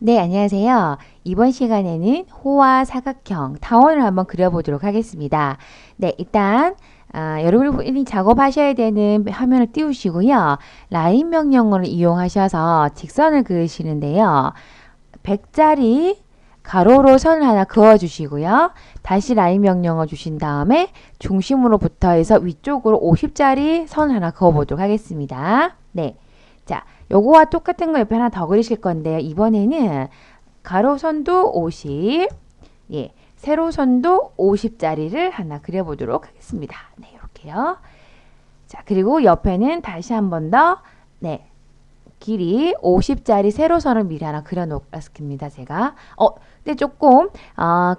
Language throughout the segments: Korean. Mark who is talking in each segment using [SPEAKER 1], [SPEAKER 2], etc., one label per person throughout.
[SPEAKER 1] 네, 안녕하세요. 이번 시간에는 호와 사각형, 타원을 한번 그려보도록 하겠습니다. 네, 일단 여러분이 작업하셔야 되는 화면을 띄우시고요. 라인 명령어를 이용하셔서 직선을 그으시는데요. 100짜리 가로로 선을 하나 그어주시고요. 다시 라인 명령어 주신 다음에 중심으로부터 해서 위쪽으로 50짜리 선 하나 그어보도록 하겠습니다. 네. 자, 요거와 똑같은 거 옆에 하나 더 그리실 건데요. 이번에는 가로선도 50, 예, 세로선도 50짜리를 하나 그려보도록 하겠습니다. 네, 이렇게요. 자, 그리고 옆에는 다시 한 번 더, 네, 길이 50짜리 세로선을 미리 하나 그려놓았습니다. 제가. 근데 조금,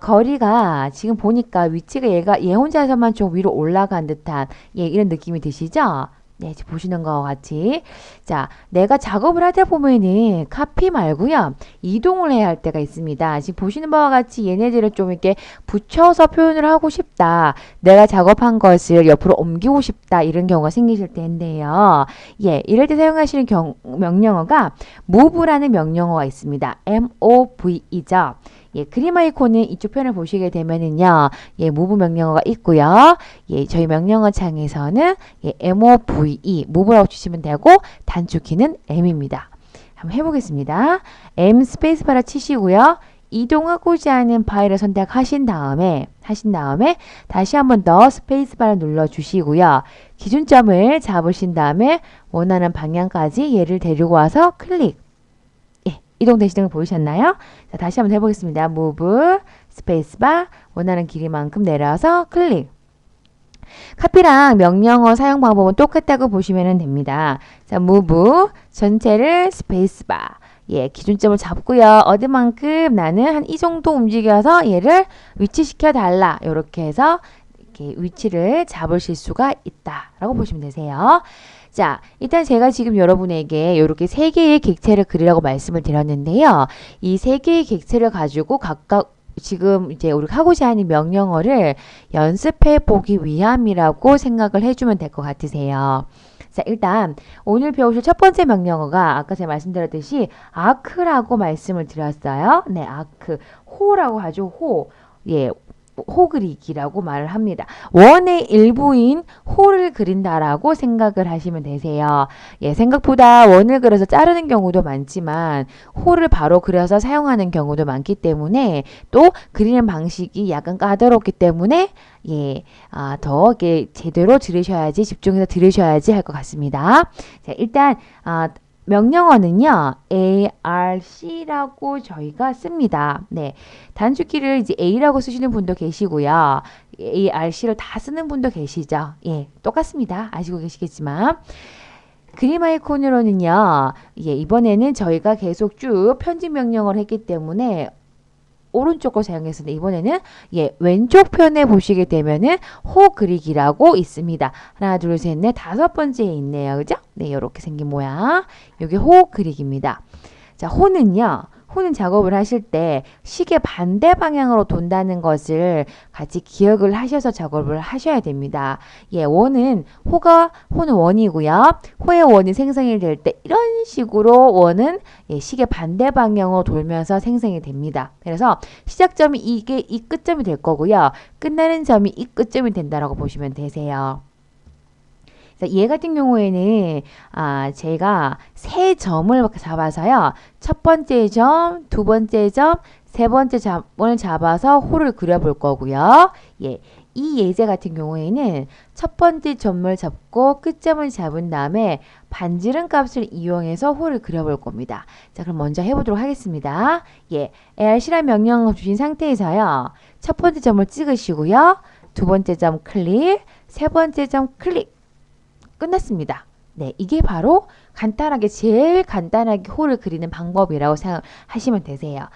[SPEAKER 1] 거리가 지금 보니까 위치가 얘 혼자서만 좀 위로 올라간 듯한, 예, 이런 느낌이 드시죠? 네, 지금 보시는 것과 같이. 자, 내가 작업을 하다 보면은 카피 말고요. 이동을 해야 할 때가 있습니다. 지금 보시는 바와 같이 얘네들을 좀 이렇게 붙여서 표현을 하고 싶다. 내가 작업한 것을 옆으로 옮기고 싶다. 이런 경우가 생기실 텐데요. 예, 이럴 때 사용하시는 명령어가 move라는 명령어가 있습니다. MOVE죠. 예, 그림 아이콘은 이쪽 편을 보시게 되면은요, 예, move 명령어가 있고요. 예, 저희 명령어 창에서는 예, MOVE, move라고 주시면 되고, 단축키는 M입니다. 한번 해보겠습니다. M 스페이스바라 치시고요. 이동하고자 하는 파일을 선택하신 다음에 다시 한 번 더 스페이스바를 눌러주시고요. 기준점을 잡으신 다음에 원하는 방향까지 얘를 데리고 와서 클릭. 예, 이동되시는 거 보이셨나요? 자, 다시 한번 해보겠습니다. move, 스페이스바, 원하는 길이만큼 내려서 클릭. 카피랑 명령어 사용 방법은 똑같다고 보시면 됩니다. 자, move 전체를 스페이스바. 예, 기준점을 잡고요. 어디만큼 나는 한 이 정도 움직여서 얘를 위치시켜 달라. 이렇게 해서 이렇게 위치를 잡으실 수가 있다라고 보시면 되세요. 자, 일단 제가 지금 여러분에게 이렇게 세 개의 객체를 그리라고 말씀을 드렸는데요. 이 세 개의 객체를 가지고 각각 지금 이제 우리가 하고자 하는 명령어를 연습해 보기 위함이라고 생각을 해주면 될 것 같으세요. 자, 일단 오늘 배우실 첫 번째 명령어가 아까 제가 말씀드렸듯이 아크라고 말씀을 드렸어요. 네, 아크. 호라고 하죠. 호. 예, 호 그리기라고 말을 합니다. 원의 일부인 호를 그린다라고 생각을 하시면 되세요. 예, 생각보다 원을 그려서 자르는 경우도 많지만 호를 바로 그려서 사용하는 경우도 많기 때문에 또 그리는 방식이 약간 까다롭기 때문에 예, 더 이렇게 제대로 들으셔야지 집중해서 들으셔야지 할 것 같습니다. 자, 일단 명령어는요, ARC라고 저희가 씁니다. 네. 단축키를 이제 A라고 쓰시는 분도 계시고요. ARC를 다 쓰는 분도 계시죠. 예, 똑같습니다. 아시고 계시겠지만. 그림 아이콘으로는요, 예, 이번에는 저희가 계속 쭉 편집 명령을 했기 때문에 오른쪽을 사용했는데 이번에는 예, 왼쪽 편에 보시게 되면은 호 그리기라고 있습니다. 하나, 둘, 셋, 넷, 다섯 번째에 있네요. 그죠? 네, 이렇게 생긴 모양. 여기 호 그리기입니다. 자, 호는 작업을 하실 때 시계 반대 방향으로 돈다는 것을 같이 기억을 하셔서 작업을 하셔야 됩니다. 예, 호는 원이고요. 호의 원이 생성이 될 때 이런 식으로 원은 예, 시계 반대 방향으로 돌면서 생성이 됩니다. 그래서 시작점이 이게 이 끝점이 될 거고요. 끝나는 점이 이 끝점이 된다라고 보시면 되세요. 얘 같은 경우에는 제가 세 점을 잡아서요. 첫 번째 점, 두 번째 점, 세 번째 점을 잡아서 호를 그려볼 거고요. 예, 이 예제 같은 경우에는 첫 번째 점을 잡고 끝점을 잡은 다음에 반지름 값을 이용해서 호를 그려볼 겁니다. 자, 그럼 먼저 해보도록 하겠습니다. 예, ARC라는 명령을 주신 상태에서요. 첫 번째 점을 찍으시고요. 두 번째 점 클릭, 세 번째 점 클릭. 끝났습니다. 네, 이게 바로 제일 간단하게 호를 그리는 방법이라고 생각하시면 되세요.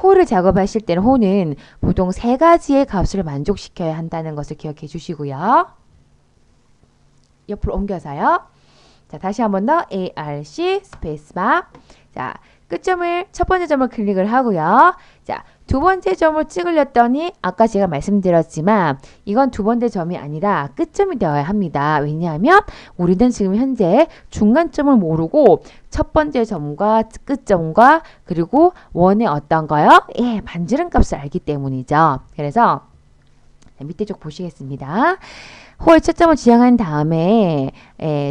[SPEAKER 1] 호를 작업하실 때는 호는 보통 세 가지의 값을 만족시켜야 한다는 것을 기억해 주시고요. 옆으로 옮겨서요. 자, 다시 한 번 더 ARC 스페이스바. 자, 첫 번째 점을 클릭을 하고요. 자, 두 번째 점을 찍으렸더니 아까 제가 말씀드렸지만 이건 두 번째 점이 아니라 끝점이 되어야 합니다. 왜냐하면 우리는 지금 현재 중간점을 모르고 첫 번째 점과 끝점과 그리고 원의 어떤 거요? 예, 반지름 값을 알기 때문이죠. 그래서 밑에 쪽 보시겠습니다. 호의 첫 점을 지정한 다음에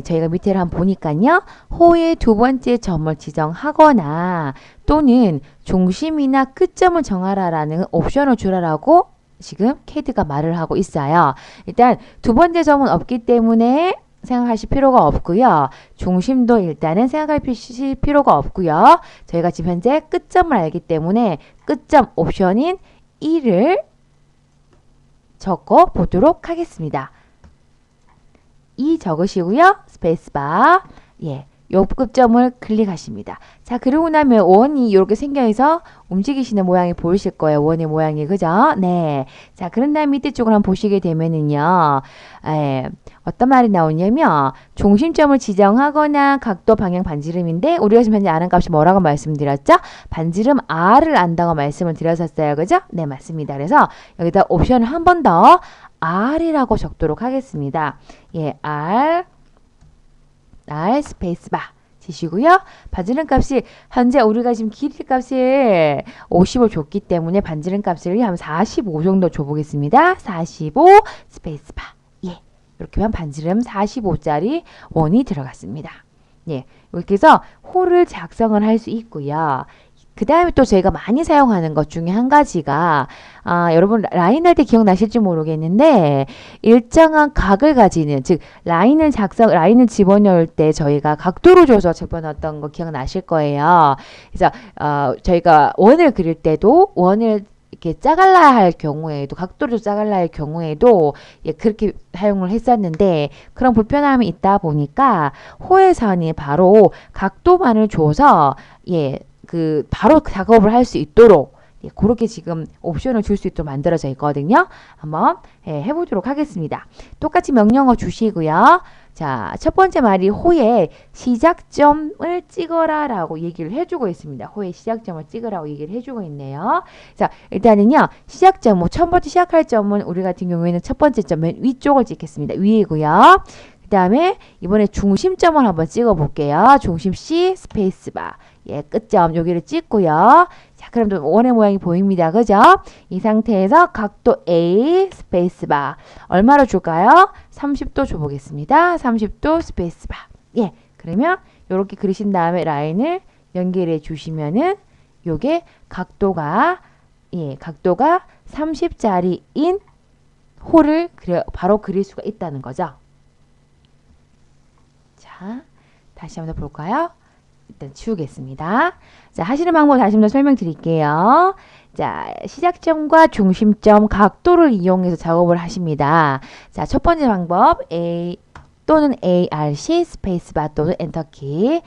[SPEAKER 1] 저희가 밑에를 한번 보니까요. 호의 두 번째 점을 지정하거나 또는 중심이나 끝점을 정하라라는 옵션을 주라라고 지금 캐드가 말을 하고 있어요. 일단 두 번째 점은 없기 때문에 생각하실 필요가 없고요. 중심도 일단은 생각하실 필요가 없고요. 저희가 지금 현재 끝점을 알기 때문에 끝점 옵션인 1을 적어 보도록 하겠습니다. 2 적으시고요. 스페이스바. 예. 요 끝점을 클릭하십니다. 자, 그러고 나면 원이 이렇게 생겨서 움직이시는 모양이 보이실 거예요. 원의 모양이. 그죠? 네. 자, 그런 다음 밑에 쪽을 한번 보시게 되면은요. 어떤 말이 나오냐면 중심점을 지정하거나 각도 방향 반지름인데 우리가 지금 현재 아는 값이 뭐라고 말씀드렸죠? 반지름 R을 안다고 말씀을 드렸었어요. 그죠? 네, 맞습니다. 그래서 여기다 옵션을 한 번 더 R이라고 적도록 하겠습니다. 예, R 스페이스바 치시고요. 반지름 값이 현재 우리가 지금 길이 값을 50을 줬기 때문에 반지름 값을 한 45 정도 줘보겠습니다. 45 스페이스바. 예, 이렇게 하면 반지름 45짜리 원이 들어갔습니다. 예, 이렇게 해서 호를 작성을 할 수 있고요. 그 다음에 또 저희가 많이 사용하는 것 중에 한 가지가 여러분 라인 할 때 기억나실지 모르겠는데 일정한 각을 가지는 즉 라인을 집어넣을 때 저희가 각도를 줘서 집어넣었던 거 기억나실 거예요. 그래서 저희가 원을 그릴 때도 원을 이렇게 짜갈라야 할 경우에도 각도를 짜갈라야 할 경우에도 예, 그렇게 사용을 했었는데 그런 불편함이 있다 보니까 호에서는 바로 각도만을 줘서 예, 바로 작업을 할 수 있도록 예, 그렇게 지금 옵션을 줄 수 있도록 만들어져 있거든요. 한번 해보도록 하겠습니다. 똑같이 명령어 주시고요. 자, 첫 번째 말이 호의 시작점을 찍어라 라고 얘기를 해주고 있습니다. 호의 시작점을 찍으라고 얘기를 해주고 있네요. 자, 일단은요. 시작점, 첫 번째 시작할 점은 우리 같은 경우에는 첫 번째 점 맨 위쪽을 찍겠습니다. 위이고요. 그 다음에 이번에 중심점을 한번 찍어 볼게요. 중심 C 스페이스바. 예, 끝점 여기를 찍고요. 자, 그럼 좀 원의 모양이 보입니다. 그죠? 이 상태에서 각도 A 스페이스바. 얼마로 줄까요? 30도 줘보겠습니다. 30도 스페이스바. 예, 그러면 이렇게 그리신 다음에 라인을 연결해 주시면은 요게 각도가 30짜리인 호를 바로 그릴 수가 있다는 거죠. 자, 다시 한번 더 볼까요? 일단 치우겠습니다. 자, 하시는 방법 다시 한번 설명드릴게요. 자, 시작점과 중심점 각도를 이용해서 작업을 하십니다. 자, 첫 번째 방법 A 또는 ARC 스페이스바 또는 엔터키.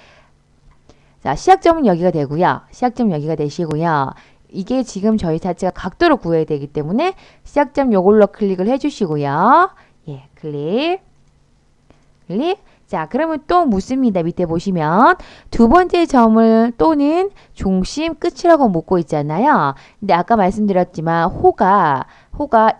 [SPEAKER 1] 자, 시작점은 여기가 되고요. 시작점 여기가 되시고요. 이게 지금 저희 자체가 각도를 구해야 되기 때문에 시작점 요걸로 클릭을 해주시고요. 예, 클릭. 자, 그러면 또 묻습니다. 밑에 보시면 두 번째 점을 또는 중심 끝이라고 묻고 있잖아요. 근데 아까 말씀드렸지만 호가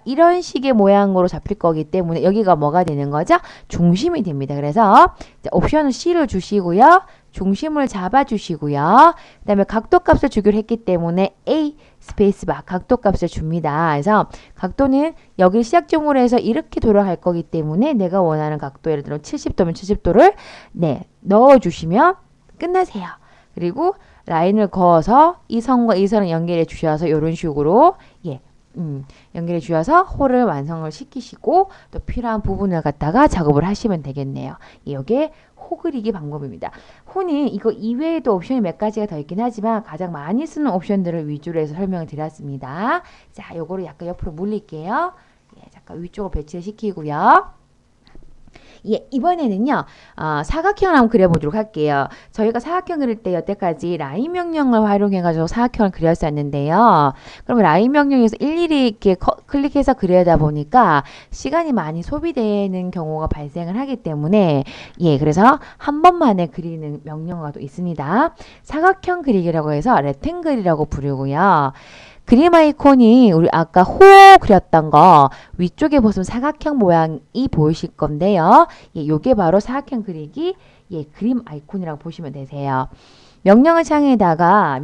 [SPEAKER 1] 이런 식의 모양으로 잡힐 거기 때문에 여기가 뭐가 되는 거죠? 중심이 됩니다. 그래서 옵션을 C를 주시고요. 중심을 잡아주시고요. 그 다음에 각도값을 주기로 했기 때문에 A 스페이스바 각도값을 줍니다. 그래서 각도는 여기 시작점으로 해서 이렇게 돌아갈 거기 때문에 내가 원하는 각도 예를 들어 70도면 70도를 넣어주시면 끝나세요. 그리고 라인을 그어서 이 선과 이 선을 연결해 주셔서 이런 식으로 연결해 주셔서 홀을 완성을 시키시고 또 필요한 부분을 갖다가 작업을 하시면 되겠네요. 이게 호 그리기 방법입니다. 호는 이거 이외에도 옵션이 몇 가지가 더 있긴 하지만 가장 많이 쓰는 옵션들을 위주로 해서 설명을 드렸습니다. 자, 요거를 약간 옆으로 물릴게요. 예, 잠깐 위쪽으로 배치를 시키고요. 예, 이번에는요, 사각형을 한번 그려보도록 할게요. 저희가 사각형 그릴 때 여태까지 라인 명령을 활용해가지고 사각형을 그렸었는데요. 그러면 라인 명령에서 일일이 이렇게 클릭해서 그려다 보니까 시간이 많이 소비되는 경우가 발생을 하기 때문에, 예, 그래서 한 번만에 그리는 명령어가 또 있습니다. 사각형 그리기라고 해서 렉탱글이라고 부르고요. 그림 아이콘이 우리 아까 호 그렸던 거 위쪽에 보시면 사각형 모양이 보이실 건데요. 예, 요게 바로 사각형 그리기 예, 그림 아이콘이라고 보시면 되세요. 명령어 창에다가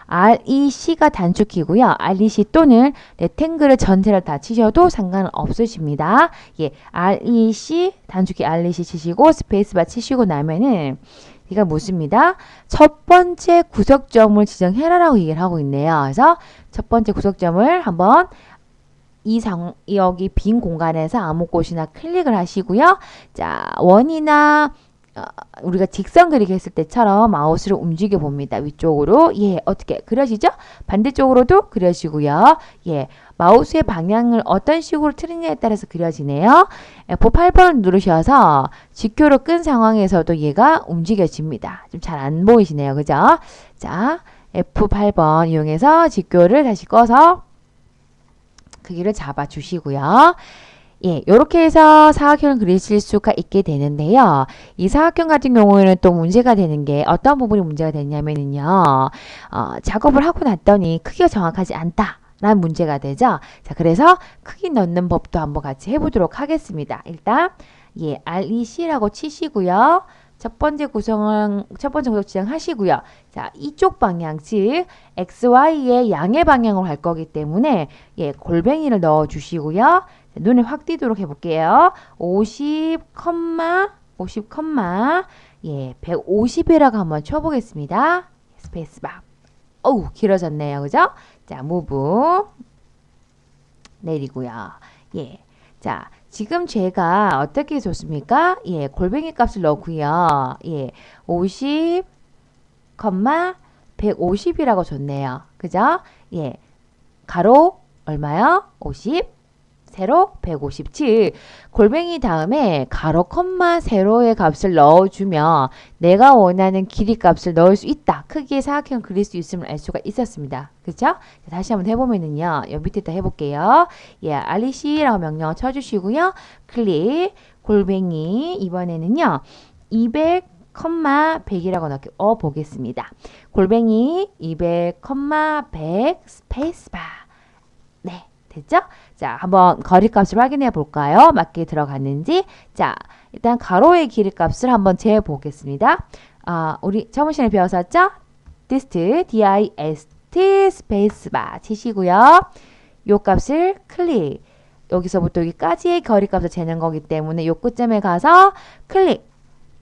[SPEAKER 1] REC가 단축키고요. REC 또는 렉탱글을 전체를 다 치셔도 상관은 없으십니다. 예, REC 단축키 REC 치시고 스페이스바 치시고 나면은 이가 묻습니다. 첫 번째 구석점을 지정해라라고 얘기를 하고 있네요. 그래서 첫 번째 구석점을 한번 여기 빈 공간에서 아무 곳이나 클릭을 하시고요. 자, 원이나 우리가 직선 그리기 했을 때처럼 마우스를 움직여 봅니다. 위쪽으로. 예, 어떻게 그려지죠? 반대쪽으로도 그려지고요. 예, 마우스의 방향을 어떤 식으로 틀느냐에 따라서 그려지네요. F8번을 누르셔서 직교로 끈 상황에서도 얘가 움직여집니다. 좀 잘 안 보이시네요. 그죠? 자, F8번 이용해서 직교를 다시 꺼서 크기를 잡아 주시고요. 예, 요렇게 해서 사각형을 그리실 수가 있게 되는데요. 이 사각형 같은 경우에는 또 문제가 되는 게 어떤 부분이 문제가 되냐면요. 작업을 하고 났더니 크기가 정확하지 않다. 라는 문제가 되죠. 자, 그래서 크기 넣는 법도 한번 같이 해보도록 하겠습니다. 일단, 예, REC라고 치시고요. 첫 번째 구석 지정하시고요. 자, 이쪽 방향, 즉, XY의 양의 방향으로 갈 거기 때문에, 예, 골뱅이를 넣어 주시고요. 눈에 확 띄도록 해볼게요. 50, 예, 150이라고 한번 쳐보겠습니다. 스페이스바. 어우, 길어졌네요. 그죠? 자, 무브. 내리고요. 예. 자, 지금 제가 어떻게 줬습니까? 예, 골뱅이 값을 넣고요. 예, 50, 150이라고 줬네요. 그죠? 예, 가로 얼마요? 50. 세로 157. 골뱅이 다음에 가로 콤마 세로의 값을 넣어주면 내가 원하는 길이 값을 넣을 수 있다. 크기의 사각형을 그릴 수 있음을 알 수가 있었습니다. 그렇죠? 다시 한번 해보면은요. 여기 밑에다 해볼게요. 예, REC라고 명령어 쳐주시고요. 클릭 골뱅이 이번에는요. 200, 100이라고 넣어 보겠습니다. 골뱅이 200, 100 스페이스바. 네. 됐죠? 자, 한번 거리값을 확인해 볼까요? 맞게 들어갔는지. 자, 일단 가로의 길이 값을 한번 재어 보겠습니다. 우리 저번 시간에 배웠었죠? dist, dist 스페이스바 치시고요. 요 값을 클릭. 여기서부터 여기까지의 거리값을 재는 거기 때문에 요 끝점에 가서 클릭.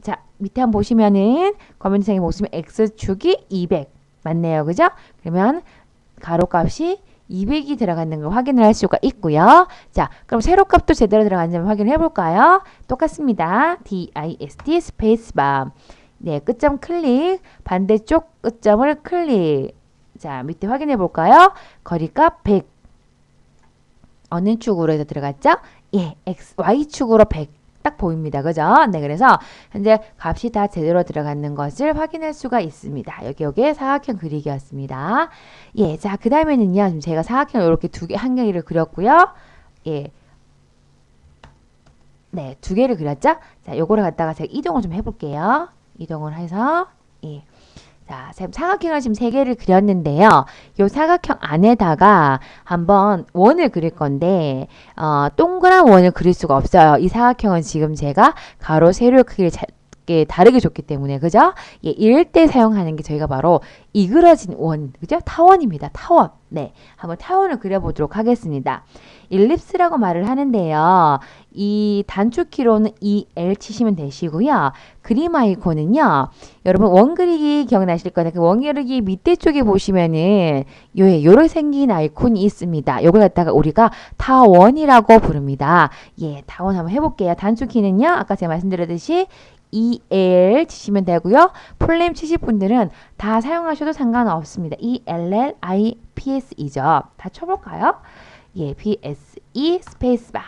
[SPEAKER 1] 자, 밑에 한번 보시면은 커맨드창에 보시면 x축이 200 맞네요. 그죠? 그러면 가로값이 200이 들어가는 걸 확인을 할 수가 있고요. 자, 그럼 세로값도 제대로 들어가는지 확인을 해볼까요? 똑같습니다. dist 스페이스바. 네, 끝점 클릭. 반대쪽 끝점을 클릭. 자, 밑에 확인해 볼까요? 거리값 100. 어느 축으로 해서 들어갔죠? 예, Y축으로 100. 딱 보입니다. 그죠? 네, 그래서 현재 값이 다 제대로 들어가는 것을 확인할 수가 있습니다. 여기에 사각형 그리기였습니다. 예, 자, 그 다음에는요. 지금 제가 사각형 이렇게 한 개를 그렸고요. 예. 네, 2개를 그렸죠? 자, 요거를 갖다가 제가 이동을 좀 해볼게요. 이동을 해서, 예. 자, 사각형을 지금 3개를 그렸는데요. 이 사각형 안에다가 한번 원을 그릴 건데, 동그란 원을 그릴 수가 없어요. 이 사각형은 지금 제가 가로, 세로의 크기를 다르게 줬기 때문에, 그죠? 예, 이럴 때 사용하는 게 저희가 바로 이그러진 원, 그죠? 타원입니다. 타원. 네, 한번 타원을 그려보도록 하겠습니다. 일립스라고 말을 하는데요. 이 단축키로는 EL 치시면 되시고요. 그림 아이콘은요. 여러분 원 그리기 기억나실 거예요. 그 원 그리기 밑에 쪽에 보시면은 요렇게 생긴 아이콘이 있습니다. 요걸 갖다가 우리가 타원이라고 부릅니다. 예, 타원 한번 해볼게요. 단축키는요. 아까 제가 말씀드렸듯이 EL 치시면 되고요. 풀네임 치실 분들은 다 사용하셔도 상관없습니다. ELLIPS이죠. 다 쳐볼까요? 예, PSE 스페이스바.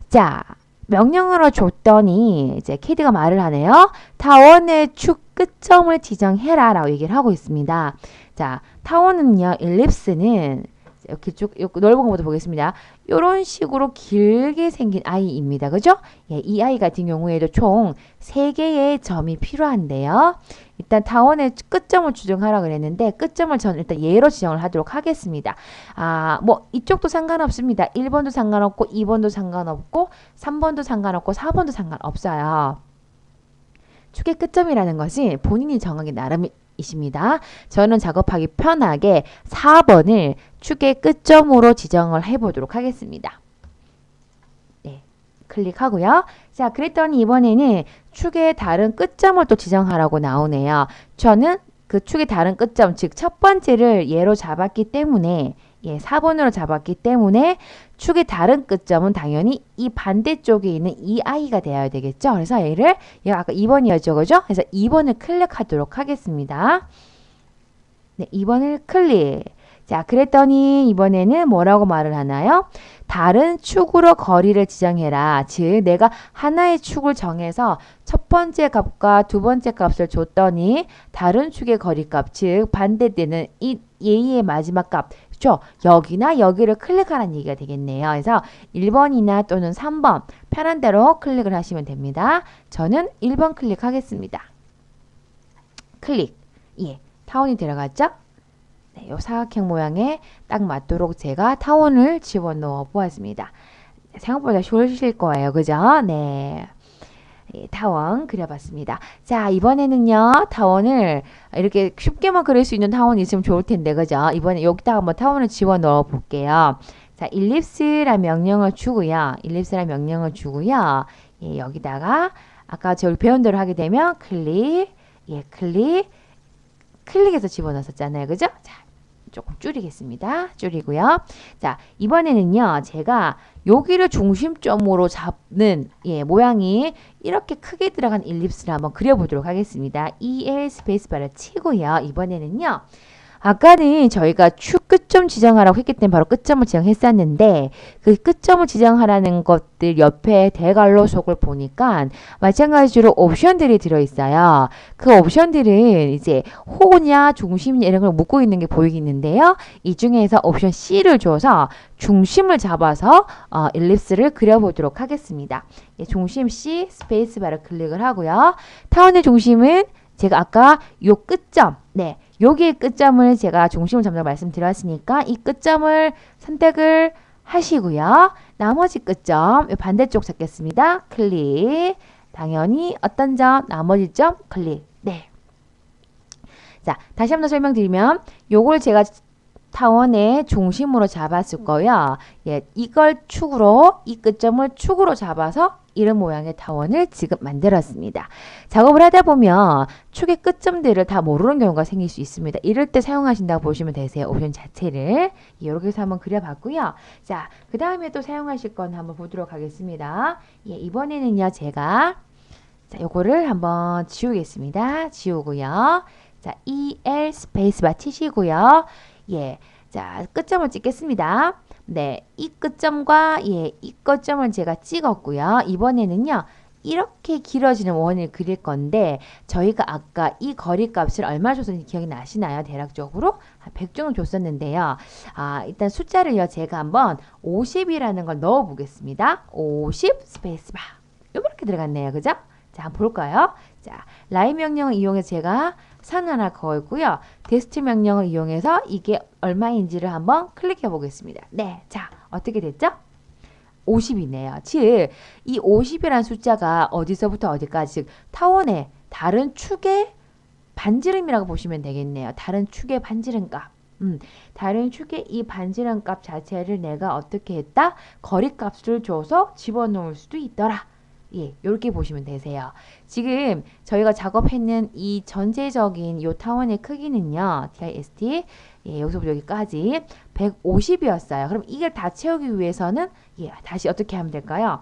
[SPEAKER 1] 자, 명령어로 줬더니 이제 캐드가 말을 하네요. 타원의 축 끝점을 지정해라 라고 얘기를 하고 있습니다. 자, 타원은요. 일립스는 이렇게 쭉 넓은 것부터 보겠습니다. 이런 식으로 길게 생긴 아이입니다. 그죠? 예, 이 아이 같은 경우에도 총 3개의 점이 필요한데요. 일단 타원의 끝점을 추정하라 그랬는데 끝점을 저는 일단 예로 지정을 하도록 하겠습니다. 뭐 이쪽도 상관없습니다. 1번도 상관없고 2번도 상관없고 3번도 상관없고 4번도 상관없어요. 축의 끝점이라는 것이 본인이 정하기 나름이십니다. 저는 작업하기 편하게 4번을 축의 끝점으로 지정을 해보도록 하겠습니다. 네, 클릭하고요. 자, 그랬더니 이번에는 축의 다른 끝점을 또 지정하라고 나오네요. 저는 그 축의 다른 끝점, 즉 첫 번째를 얘로 잡았기 때문에 4번으로 잡았기 때문에 축의 다른 끝점은 당연히 이 반대쪽에 있는 이 아이가 되어야 되겠죠. 그래서 얘가 아까 2번이었죠. 그죠? 그래서 2번을 클릭하도록 하겠습니다. 네, 2번을 클릭. 자, 그랬더니 이번에는 뭐라고 말을 하나요? 다른 축으로 거리를 지정해라. 즉, 내가 하나의 축을 정해서 첫 번째 값과 두 번째 값을 줬더니 다른 축의 거리값, 즉 반대되는 이 얘의 마지막 값, 그렇죠? 여기나 여기를 클릭하라는 얘기가 되겠네요. 그래서 1번이나 또는 3번 편한 대로 클릭을 하시면 됩니다. 저는 1번 클릭하겠습니다. 클릭. 예, 타원이 들어갔죠? 네, 요 사각형 모양에 딱 맞도록 제가 타원을 집어넣어 보았습니다. 생각보다 쉬우실 거예요. 그죠? 네. 예, 타원 그려봤습니다. 자, 이번에는요, 타원을 이렇게 쉽게만 그릴 수 있는 타원이 있으면 좋을 텐데, 그죠? 이번에 여기다가 한번 타원을 집어넣어 볼게요. 자, 일립스란 명령을 주고요. 일립스란 명령을 주고요. 예, 여기다가 아까 저희 배운 대로 하게 되면 클릭, 예, 클릭해서 집어넣었잖아요. 그죠? 자, 조금 줄이겠습니다. 줄이고요. 자, 이번에는요, 제가 여기를 중심점으로 잡는 모양이 이렇게 크게 들어간 일립스를 한번 그려보도록 하겠습니다. EL 스페이스바를 치고요. 이번에는요, 아까는 저희가 축 끝점 지정하라고 했기 때문에 바로 끝점을 지정했었는데 그 끝점을 지정하라는 것들 옆에 대괄호속을 보니까 마찬가지로 옵션들이 들어있어요. 그 옵션들은 이제 호냐 중심이냐 이런 걸 묻고 있는 게 보이겠는데요. 이 중에서 옵션 C를 줘서 중심을 잡아서 일립스를 그려보도록 하겠습니다. 예, 중심 C 스페이스바를 클릭을 하고요. 타원의 중심은 제가 아까 요 끝점, 네, 여기의 끝점을 제가 중심을 잡는다고 말씀드렸으니까 이 끝점을 선택을 하시고요. 나머지 끝점 반대쪽 잡겠습니다. 클릭. 당연히 어떤 점? 나머지 점 클릭. 네. 자, 다시 한번 설명드리면 요걸 제가 타원의 중심으로 잡았을 거예요. 예, 이걸 축으로 이 끝점을 축으로 잡아서 이런 모양의 타원을 지금 만들었습니다. 작업을 하다 보면 축의 끝점들을 다 모르는 경우가 생길 수 있습니다. 이럴 때 사용하신다고 보시면 되세요. 옵션 자체를. 이렇게 해서 한번 그려봤고요. 자, 그 다음에 또 사용하실 건 한번 보도록 하겠습니다. 예, 이번에는요, 제가 자, 요거를 한번 지우겠습니다. 지우고요. 자, EL 스페이스바 치시고요. 예, 자, 끝점을 찍겠습니다. 네, 이 끝점과 이 끝점을 제가 찍었고요. 이번에는요, 이렇게 길어지는 원을 그릴 건데 저희가 아까 이 거리 값을 얼마 줬었는지 기억이 나시나요? 대략적으로 100 정도 줬었는데요. 일단 숫자를요, 제가 한번 50이라는 걸 넣어 보겠습니다. 50 스페이스바. 이렇게 들어갔네요. 그죠? 자, 한번 볼까요? 자, 라인 명령을 이용해서 제가 선 하나 그었고요. 데스트 명령을 이용해서 이게 얼마인지를 한번 클릭해 보겠습니다. 네, 자, 어떻게 됐죠? 50이네요. 즉, 이 50이라는 숫자가 어디서부터 어디까지, 즉 타원의 다른 축의 반지름이라고 보시면 되겠네요. 다른 축의 반지름 값. 다른 축의 이 반지름 값 자체를 내가 어떻게 했다? 거리 값을 줘서 집어넣을 수도 있더라. 예, 이렇게 보시면 되세요. 지금 저희가 작업했는 이 전체적인 요 타원의 크기는요, DIST, 예, 여기서부터 여기까지 150이었어요. 그럼 이걸 다 채우기 위해서는, 예, 다시 어떻게 하면 될까요?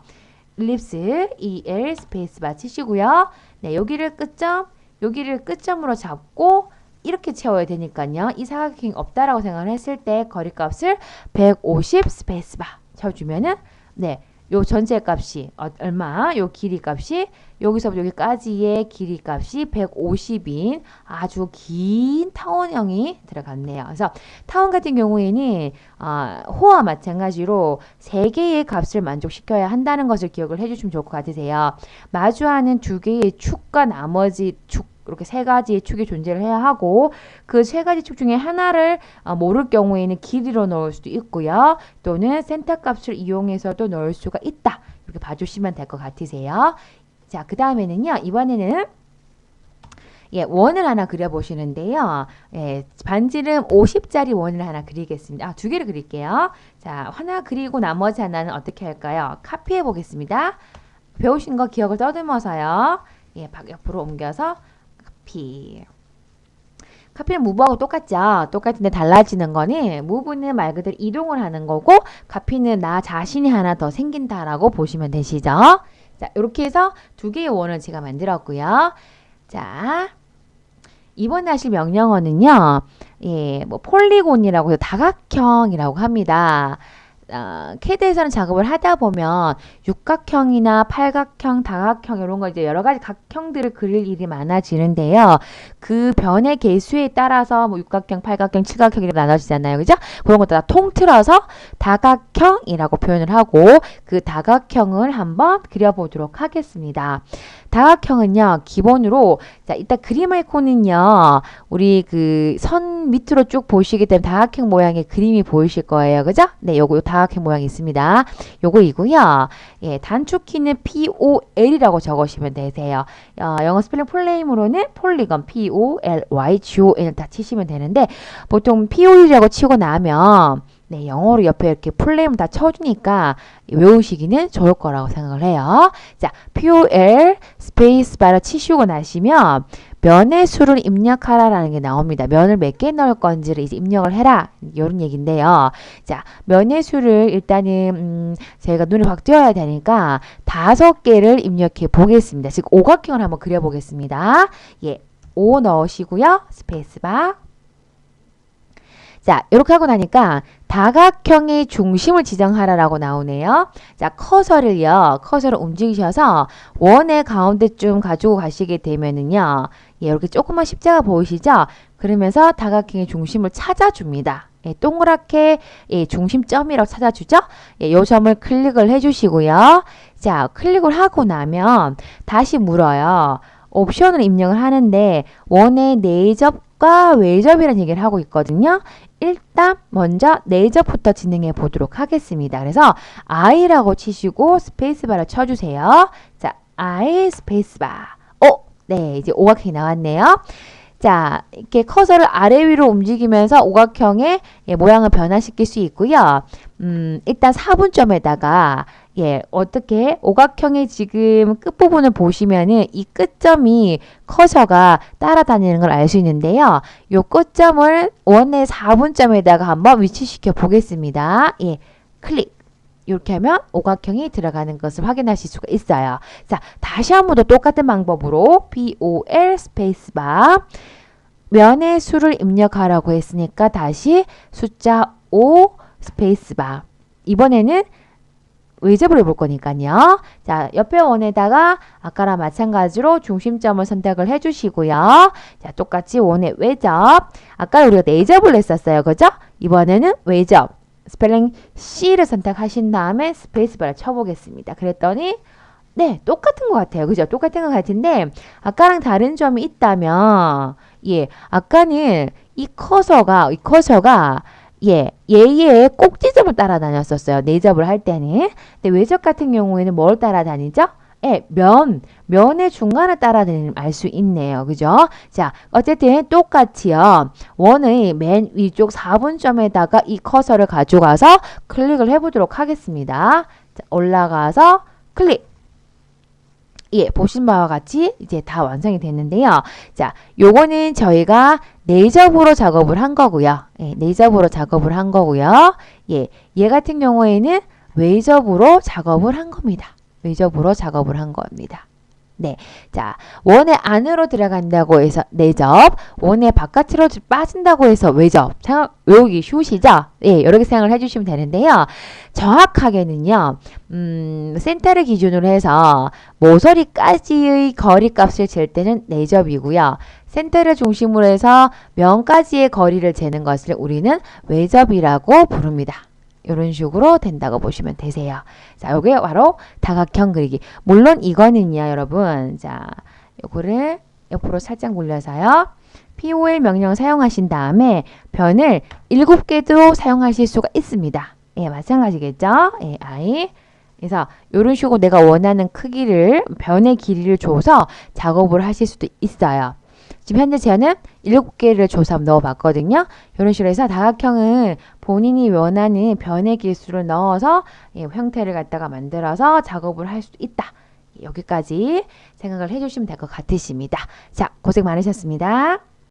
[SPEAKER 1] 일립스, EL 스페이스바 치시고요. 네, 여기를 끝점으로 잡고, 이렇게 채워야 되니까요. 이 사각형이 없다라고 생각을 했을 때 거리값을 150 스페이스바 쳐주면은, 네, 요 전체 값이 얼마? 요 길이 값이 여기서부터 여기까지의 길이 값이 150인 아주 긴 타원형이 들어갔네요. 그래서 타원 같은 경우에는 호와 마찬가지로 세 개의 값을 만족시켜야 한다는 것을 기억을 해주시면 좋을 것 같으세요. 마주하는 두 개의 축과 나머지 축 이렇게 세 가지의 축이 존재를 해야 하고 그 세 가지 축 중에 하나를 모를 경우에는 길이로 넣을 수도 있고요. 또는 센터 값을 이용해서도 넣을 수가 있다. 이렇게 봐주시면 될 것 같으세요. 자, 그 다음에는요. 이번에는 원을 하나 그려보시는데요. 반지름 50짜리 원을 하나 그리겠습니다. 두 개를 그릴게요. 자, 하나 그리고 나머지 하나는 어떻게 할까요? 카피해 보겠습니다. 배우신 거 기억을 떠듬어서요. 옆으로 옮겨서 카피는 무브하고 똑같죠. 똑같은데 달라지는 거는 무브는 말 그대로 이동을 하는 거고 카피는 나 자신이 하나 더 생긴다라고 보시면 되시죠. 자, 이렇게 해서 두 개의 원을 제가 만들었고요. 자, 이번에 하실 명령어는요. 뭐 폴리곤이라고 해서 다각형이라고 합니다. CAD에서는 작업을 하다 보면 육각형이나 팔각형, 다각형 이런 거 이제 여러 가지 각형들을 그릴 일이 많아지는데요. 그 변의 개수에 따라서 뭐 육각형, 팔각형, 칠각형 이렇게 나눠지잖아요. 그죠? 그런 것도 다 통틀어서 다각형이라고 표현을 하고 그 다각형을 한번 그려보도록 하겠습니다. 다각형은요, 기본으로, 자, 이따 그림 아이콘은요, 우리 그 선 밑으로 쭉 보시게 되면 다각형 모양의 그림이 보이실 거예요. 그죠? 네, 요거 다각형 모양이 있습니다. 요거이고요. 단축키는 POL이라고 적으시면 되세요. 영어 스펠링 풀네임으로는 폴리건, POLYGON을 다 치시면 되는데, 보통 POL이라고 치고 나면, 네, 영어로 옆에 이렇게 풀네임 다 쳐주니까 외우시기는 좋을 거라고 생각을 해요. 자, POL 스페이스바를 치시고 나시면 면의 수를 입력하라라는 게 나옵니다. 면을 몇 개 넣을 건지를 이제 입력을 해라. 이런 얘기인데요. 자, 면의 수를 일단은 저희가 눈을 확 띄어야 되니까 5개를 입력해 보겠습니다. 즉 오각형을 한번 그려보겠습니다. 5 넣으시고요. 스페이스바. 자, 이렇게 하고 나니까 다각형의 중심을 지정하라라고 나오네요. 자, 커서를 움직이셔서 원의 가운데쯤 가지고 가시게 되면은요. 이렇게 조그만 십자가 보이시죠? 그러면서 다각형의 중심을 찾아줍니다. 동그랗게 중심점이라고 찾아주죠? 요 점을 클릭을 해주시고요. 자, 클릭을 하고 나면 다시 물어요. 옵션을 입력을 하는데 원의 내접과 외접이라는 얘기를 하고 있거든요. 일단 먼저 내접부터 진행해 보도록 하겠습니다. 그래서 I라고 치시고 스페이스바를 쳐주세요. 자, I 스페이스바. 네, 이제 오각형이 나왔네요. 자, 이렇게 커서를 아래 위로 움직이면서 오각형의 모양을 변화시킬 수 있고요. 일단 4분점에다가 어떻게 오각형의 지금 끝부분을 보시면은 이 끝점이 커서가 따라다니는 걸 알 수 있는데요. 이 끝점을 원의 4분점에다가 한번 위치시켜 보겠습니다. 클릭. 이렇게 하면 오각형이 들어가는 것을 확인하실 수가 있어요. 자, 다시 한 번 더 똑같은 방법으로 POL 스페이스바 면의 수를 입력하라고 했으니까 다시 숫자 5 스페이스바 이번에는 외접을 해볼 거니까요. 자, 옆에 원에다가 아까랑 마찬가지로 중심점을 선택을 해주시고요. 자, 똑같이 원의 외접. 아까 우리가 내접을 했었어요. 그죠? 이번에는 외접. 스펠링 C를 선택하신 다음에 스페이스바를 쳐보겠습니다. 그랬더니 네, 똑같은 것 같아요. 그죠? 똑같은 것 같은데 아까랑 다른 점이 있다면 아까는 이 커서가 얘의 꼭지점을 따라다녔었어요. 내접을 할 때는. 근데 외접 같은 경우에는 뭘 따라다니죠? 면의 중간을 따라다니는 알 수 있네요. 그죠? 자, 어쨌든 똑같이요. 원의 맨 위쪽 4분점에다가 이 커서를 가져가서 클릭을 해보도록 하겠습니다. 자, 올라가서 클릭. 보신 바와 같이 이제 다 완성이 됐는데요. 자, 요거는 저희가 내접으로 작업을 한 거고요. 내접으로 작업을 한 거고요. 얘 같은 경우에는 외접으로 작업을 한 겁니다. 외접으로 작업을 한 겁니다. 네. 자, 원의 안으로 들어간다고 해서 내접, 원의 바깥으로 빠진다고 해서 외접. 외우기 쉬우시죠? 예, 이렇게 생각을 해주시면 되는데요. 정확하게는요, 센터를 기준으로 해서 모서리까지의 거리값을 잴 때는 내접이고요. 센터를 중심으로 해서 면까지의 거리를 재는 것을 우리는 외접이라고 부릅니다. 이런 식으로 된다고 보시면 되세요. 자, 요게 바로 다각형 그리기. 물론 이거는요, 여러분. 자, 요거를 옆으로 살짝 물려서요. POL 명령 사용하신 다음에 변을 7개도 사용하실 수가 있습니다. 예, 마찬가지겠죠? 예, I. 그래서 이런 식으로 내가 원하는 크기를, 변의 길이를 줘서 작업을 하실 수도 있어요. 지금 현재 저는 7개를 줘서 넣어봤거든요. 이런 식으로 해서 다각형은 본인이 원하는 변의 길수를 넣어서 형태를 갖다가 만들어서 작업을 할 수 있다. 여기까지 생각을 해주시면 될 것 같으십니다. 자, 고생 많으셨습니다.